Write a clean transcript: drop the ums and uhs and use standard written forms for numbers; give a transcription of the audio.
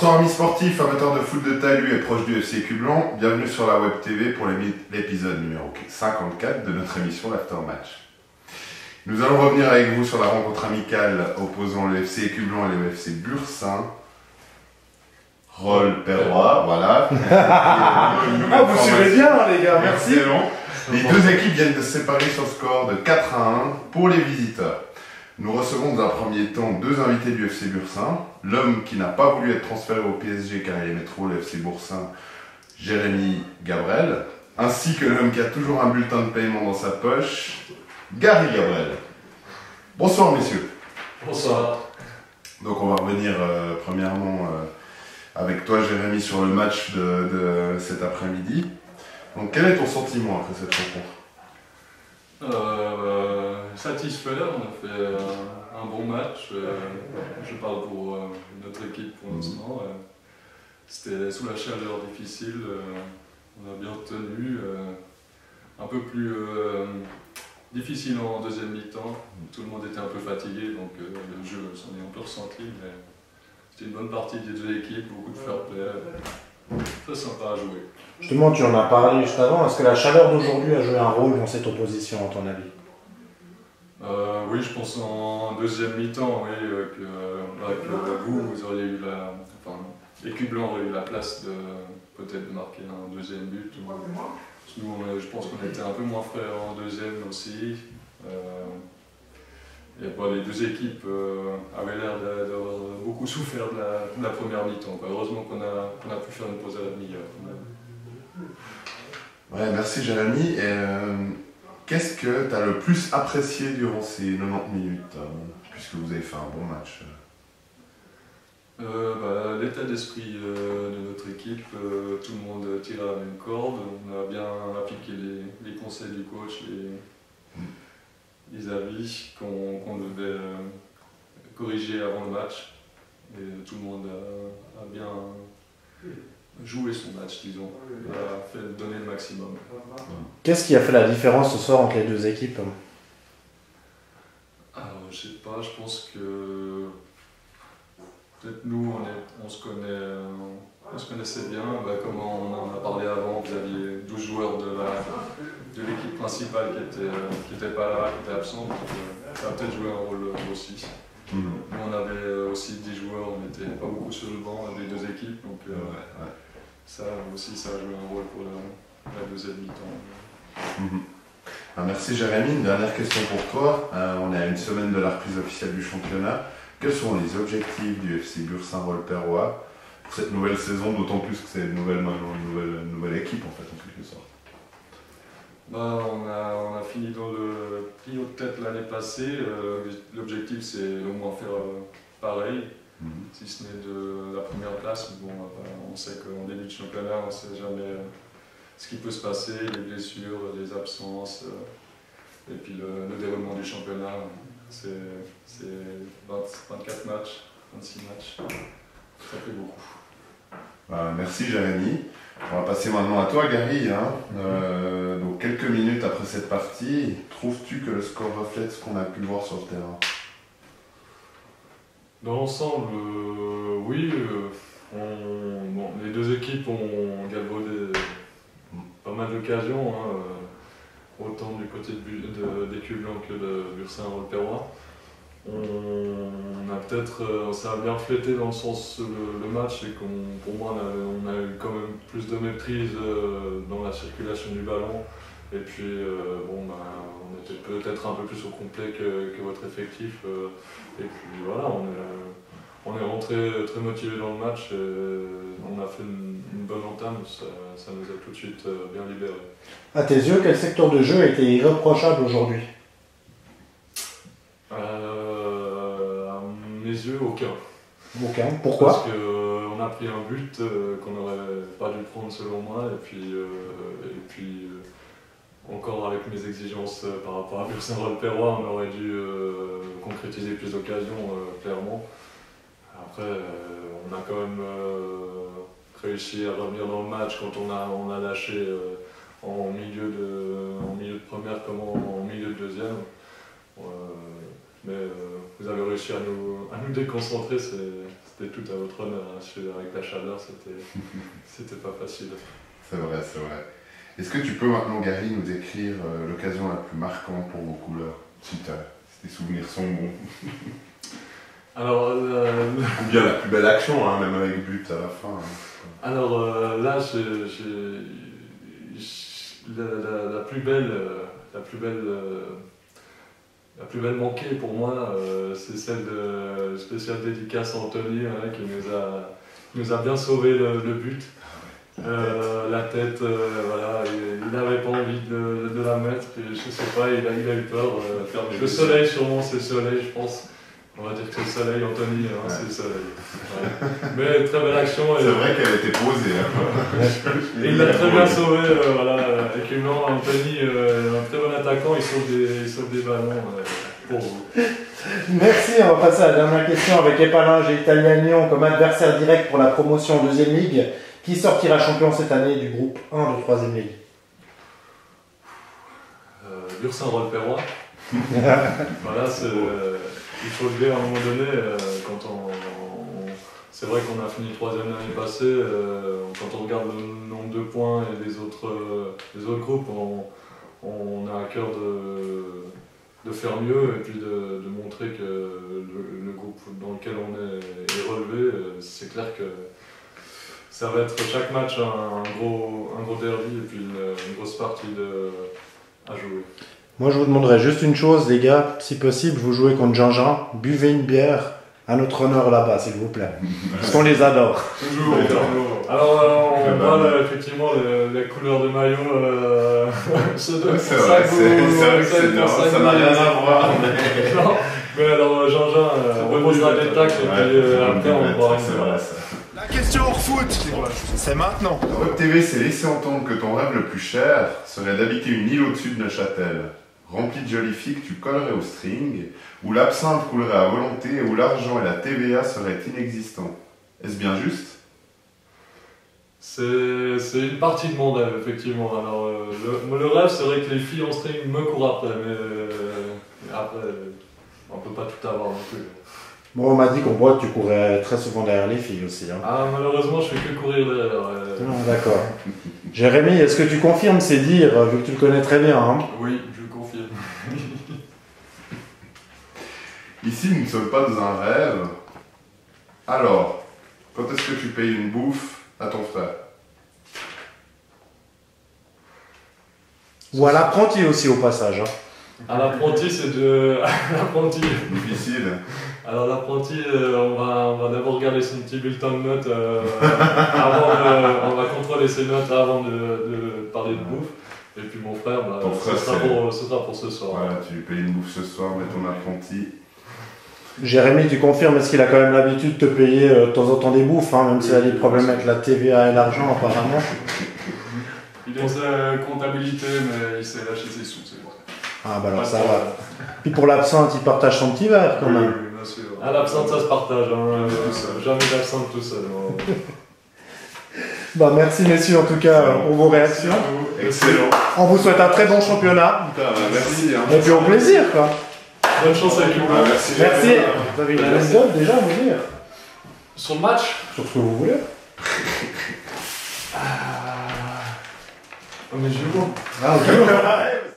Bonsoir amis sportifs, amateurs de foot de talus et proches du FC Écublens, bienvenue sur la Web TV pour l'épisode numéro 54 de notre émission l'Aftermatch. Nous allons revenir avec vous sur la rencontre amicale opposant le FC Écublens et le FC Bursin. Rolles-Perrois, voilà. Vous suivez bien les gars, merci. Excellent. Les deux équipes viennent de se séparer sur le score de 4-1 pour les visiteurs. Nous recevons dans un premier temps deux invités du FC Bursin. L'homme qui n'a pas voulu être transféré au PSG car il aimait trop le FC Bursin, Jérémy Gabrel, ainsi que l'homme qui a toujours un bulletin de paiement dans sa poche, Gary Gabrel. Bonsoir messieurs. Bonsoir. Donc on va revenir premièrement avec toi Jérémy sur le match de cet après-midi. Donc quel est ton sentiment après cette rencontre? Satisfait, on a fait un bon match. Je parle pour notre équipe pour l'instant. C'était sous la chaleur difficile, on a bien tenu. Un peu plus difficile en deuxième mi-temps. Tout le monde était un peu fatigué, donc le jeu s'en est un peu ressenti. Mais c'était une bonne partie des deux équipes, beaucoup de fair play. Très sympa à jouer. Justement, tu en as parlé juste avant. Est-ce que la chaleur d'aujourd'hui a joué un rôle dans cette opposition, à ton avis? Oui, je pense en deuxième mi-temps, oui, que vous auriez eu Écublens aurait eu la place de peut-être de marquer un deuxième but. Nous, je pense qu'on était un peu moins frais en deuxième aussi. Et les deux équipes avaient l'air d'avoir beaucoup souffert de la première mi-temps. Heureusement qu'on a pu faire une pause à la demi-heure. Ouais, merci Jérémy. Qu'est-ce que tu as le plus apprécié durant ces 90 minutes, puisque vous avez fait un bon match? L'état d'esprit de notre équipe, tout le monde tire à la même corde. On a bien appliqué les conseils du coach, les avis qu'on devait corriger avant le match. Et tout le monde a bien joué son match, disons, a fait donner le maximum. Qu'est-ce qui a fait la différence ce soir entre les deux équipes? Alors, je sais pas, je pense que peut-être nous, on se connaissait bien. Comme on en a parlé avant, vous aviez 12 joueurs de l'équipe principale qui n'étaient pas là, qui étaient absents, donc ça a peut-être joué un rôle aussi. Nous, on avait aussi 10 joueurs, on n'était pas beaucoup sur le banc des deux équipes, donc ça aussi, ça a joué un rôle pour la deuxième mi-temps. Merci Jérémy. Une dernière question pour toi. On est à une semaine de la reprise officielle du championnat. Quels sont les objectifs du FC Bursin Rolles-Perrois pour cette nouvelle saison, d'autant plus que c'est une nouvelle équipe en fait, en quelque sorte? On a fini dans le trio de tête l'année passée. L'objectif c'est au moins faire pareil, si ce n'est de la première place. Bon, on sait qu'en début de championnat, on ne sait jamais ce qui peut se passer, les blessures, les absences, et puis le déroulement du championnat. C'est 24 matchs, 26 matchs, ça fait beaucoup. Merci Jérémy. On va passer maintenant à toi Gary. Donc quelques minutes après cette partie, trouves-tu que le score reflète ce qu'on a pu voir sur le terrain? Dans l'ensemble, oui. Les deux équipes ont galvaudé pas mal d'occasions, autant du côté d'Écublens que de Bursin Rolles-Perrois. Ça a bien reflété dans le sens le match, et pour moi on a eu quand même plus de maîtrise dans la circulation du ballon, et puis on était peut-être un peu plus au complet que votre effectif, et puis voilà, on est rentré très motivé dans le match, on a fait une bonne entame, ça nous a tout de suite bien libérés. À tes yeux, quel secteur de jeu a été irréprochable aujourd'hui? À mes yeux, aucun. Aucun. Pourquoi? Parce qu'on a pris un but qu'on n'aurait pas dû prendre selon moi, et puis encore avec mes exigences par rapport à Bursin Rolles-Perrois, on aurait dû concrétiser plus d'occasions, clairement. Après, on a quand même réussi à revenir dans le match quand on a lâché en milieu de première comme en milieu de deuxième. Mais vous avez réussi à nous déconcentrer, c'était c'était tout à votre honneur. Hein. Avec la chaleur, c'était pas facile. C'est vrai, c'est vrai. Est-ce que tu peux maintenant, Gary, nous décrire l'occasion la plus marquante pour vos couleurs, si tes souvenirs sont bons? Alors, ou bien la plus belle action, hein, même avec but à la fin. Hein. Alors là, la plus belle manquée pour moi, c'est celle de spéciale dédicace à Anthony, hein, qui nous a bien sauvé le but. La tête, voilà, il n'avait pas envie de la mettre, et je sais pas, il a eu peur. Le soleil, sûrement, c'est le soleil, je pense. On va dire que c'est le soleil, Anthony, hein, c'est le soleil. Ouais. Mais très belle action. C'est vrai qu'elle était posée. Hein. Et il l'a très bien sauvé, voilà, avec Anthony, un très bon attaquant, il sauve des ballons pour vous. Merci, on va passer à la dernière question avec Epalin et Italiano comme adversaire direct pour la promotion en 2e ligue. Qui sortira champion cette année du groupe 1 de 3e ligue? Lursin-Rolperrois. Voilà, il faut le dire à un moment donné, c'est vrai qu'on a fini 3e l'année passée, quand on regarde le nombre de points et les autres groupes, on a à cœur de faire mieux et puis de montrer que le groupe dans lequel on est relevé, c'est clair que ça va être chaque match un gros derby et puis une grosse partie à jouer. Moi, je vous demanderais juste une chose, les gars. Si possible, vous jouez contre Jean-Jean. Buvez une bière à notre honneur là-bas, s'il vous plaît. Parce qu'on les adore. Toujours. Alors, on voit effectivement les couleurs de maillot. C'est vrai que ça n'a rien à voir. Non, mais alors, Jean-Jean reposera des tacles et puis après, on va voir. La question hors foot, c'est maintenant. Web TV s'est laissé entendre que ton rêve le plus cher serait d'habiter une île au-dessus de Neuchâtel, remplie de jolies filles que tu collerais au string, où l'absinthe coulerait à volonté et où l'argent et la TVA seraient inexistants. Est-ce bien juste? C'est une partie de mon rêve, effectivement. Alors, le rêve serait que les filles en string me courent après, mais après, on peut pas tout avoir non plus. Bon, on m'a dit qu'on voit que tu courais très souvent derrière les filles aussi. Hein. Ah, malheureusement, je fais que courir derrière. Non, d'accord. Jérémy, est-ce que tu confirmes ces dires, vu que tu le connais très bien hein? Oui, je confirme. Ici, nous ne sommes pas dans un rêve. Alors, quand est-ce que tu payes une bouffe à ton frère? Ou à l'apprenti aussi, au passage. Hein. À l'apprenti, c'est de... l'apprenti. Difficile. Alors l'apprenti, on va d'abord regarder son petit bulletin de notes, on va contrôler ses notes avant de parler de bouffe. Et puis mon frère, ce sera pour ce soir. Voilà, tu lui payes une bouffe ce soir, mais ton apprenti... Jérémy, tu confirmes, est-ce qu'il a quand même l'habitude de te payer de temps en temps des bouffes, hein, même s'il a des problèmes avec la TVA et l'argent apparemment? Il est en comptabilité, mais il s'est lâché ses sous, c'est vrai. Ah bah alors ça va. Puis pour l'absinthe, il partage son petit verre quand même. Oui, bien sûr. Ah, l'absinthe, ça se partage, hein. Jamais d'absinthe tout seul. Bah merci messieurs en tout cas pour vos réactions. Excellent. On vous souhaite un très bon championnat. Merci. Hein. Et puis au plaisir quoi. Bonne chance avec vous. Merci. Merci. Vous avez une anecdote déjà à vous dire? Sur le match? Sur ce que vous voulez. Mais je vais Ah ok.